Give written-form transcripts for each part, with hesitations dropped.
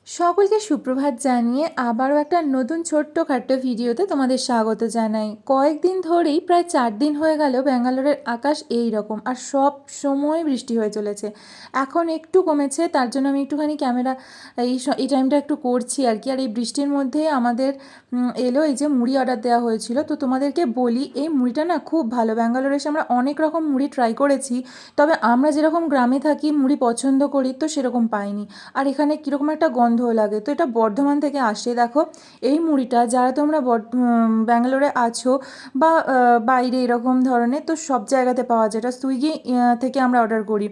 সকলকে সুপ্রভাত জানিয়ে আবারও একটা নতুন ছোট্টখাট্টো ভিডিওতে তোমাদের স্বাগত জানাই। কয়েকদিন ধরেই প্রায় 4 দিন হয়ে গেল ব্যাঙ্গালোরের আকাশ এই রকম, আর সব সময় বৃষ্টি হয়ে চলেছে। এখন একটু কমেছে, তার জন্য আমি একটুখানি ক্যামেরা এই টাইমটা একটু করছি আর কি। আর এই বৃষ্টির মধ্যে আমাদের এলো এই যে মুড়ি অর্ডার দেওয়া হয়েছিল। তো তোমাদেরকে বলি, এই মুড়িটা না খুব ভালো। ব্যাঙ্গালোরে এসে আমরা অনেক রকম মুড়ি ট্রাই করেছি, তবে আমরা যেরকম গ্রামে থাকি মুড়ি পছন্দ করি তো সেরকম পাইনি। আর এখানে কীরকম একটা গন্ধও লাগে। তো এটা বর্ধমান থেকে আসে। দেখো এই মুড়িটা, যারা তোমরা ব্যাঙ্গালোরে আছো বা বাইরে এরকম ধরনের, তো সব জায়গাতে পাওয়া যায়। এটা সুইগি থেকে আমরা অর্ডার করি,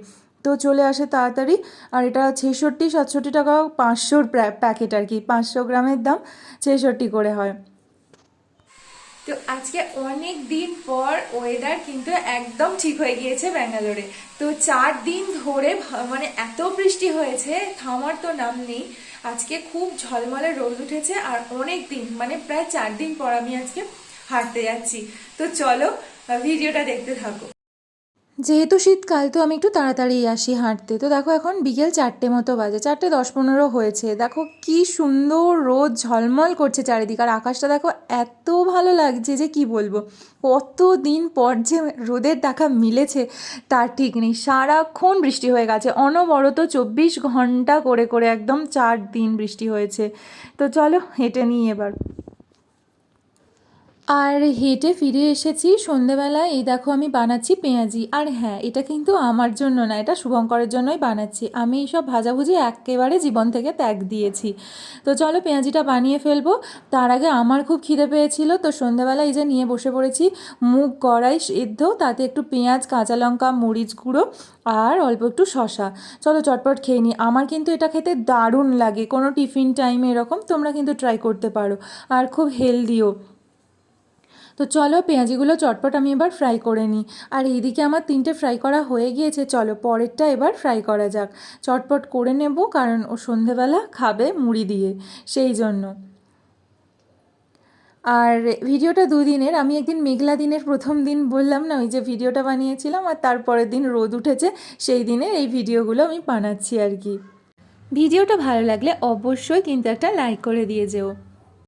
তো চলে আসে তাড়াতাড়ি। আর এটা 66-67 টাকা 500 প্যাকেট আর কি, 500 গ্রামের দাম 66 করে হয়। তো আজকে অনেক দিন পর ওয়েদার কিন্তু একদম ঠিক হয়ে গিয়েছে ব্যাঙ্গালোরে। তো 4 দিন ধরে মানে এত বৃষ্টি হয়েছে, থামার তো নাম নেই। আজকে খুব ঝলমলে রোদ উঠেছে, আর অনেক দিন মানে প্রায় 4 দিন পর আমি আজকে হাঁটতে যাচ্ছি। তো চলো ভিডিওটা দেখতে থাকো। যেহেতু শীতকাল, তো আমি একটু তাড়াতাড়ি আসি হাঁটতে। তো দেখো এখন বিকেল 4টে মতো বাজে, 4:10-15 হয়েছে। দেখো কি সুন্দর রোদ ঝলমল করছে চারিদিকে, আর আকাশটা দেখো এত ভালো লাগছে যে কি বলবো। কত দিন পর যে রোদের দেখা মিলেছে তার ঠিক নেই। সারাক্ষণ বৃষ্টি হয়ে গেছে, অনবরত 24 ঘন্টা করে করে একদম 4 দিন বৃষ্টি হয়েছে। তো চলো হেঁটে নিই এবার। আর হেঁটে ফিরে এসেছি সন্ধেবেলায়। এই দেখো আমি বানাচ্ছি পেঁয়াজি। আর হ্যাঁ, এটা কিন্তু আমার জন্য না, এটা শুভঙ্করের জন্যই বানাচ্ছি। আমি এইসব ভাজাভুজি একেবারে জীবন থেকে ত্যাগ দিয়েছি। তো চলো পেঁয়াজিটা বানিয়ে ফেলবো। তার আগে আমার খুব খিদে পেয়েছিল, তো সন্ধেবেলা এই যে নিয়ে বসে পড়েছি মুগ কড়াই সেদ্ধ, তাতে একটু পেঁয়াজ, কাঁচা লঙ্কা, মরিচ গুঁড়ো আর অল্প একটু শশা। চলো চটপট খেয়ে নিই। আমার কিন্তু এটা খেতে দারুণ লাগে, কোনো টিফিন টাইমে এরকম তোমরা কিন্তু ট্রাই করতে পারো, আর খুব হেলদিও। তো চলো পেঁয়াজিগুলো চটপট আমি এবার ফ্রাই করে নিই। আর এইদিকে আমার 3টে ফ্রাই করা হয়ে গিয়েছে, চলো পরেরটা এবার ফ্রাই করা যাক। চটপট করে নেব, কারণ ও সন্ধেবেলা খাবে মুড়ি দিয়ে, সেই জন্য। আর ভিডিওটা দুদিনের। আমি একদিন মেঘলা দিনের প্রথম দিন বললাম না, ওই যে ভিডিওটা বানিয়েছিলাম, আর তারপরের দিন রোদ উঠেছে, সেই দিনে এই ভিডিওগুলো আমি বানাচ্ছি আর কি। ভিডিওটা ভালো লাগলে অবশ্যই কিন্তু একটা লাইক করে দিয়ে যেও।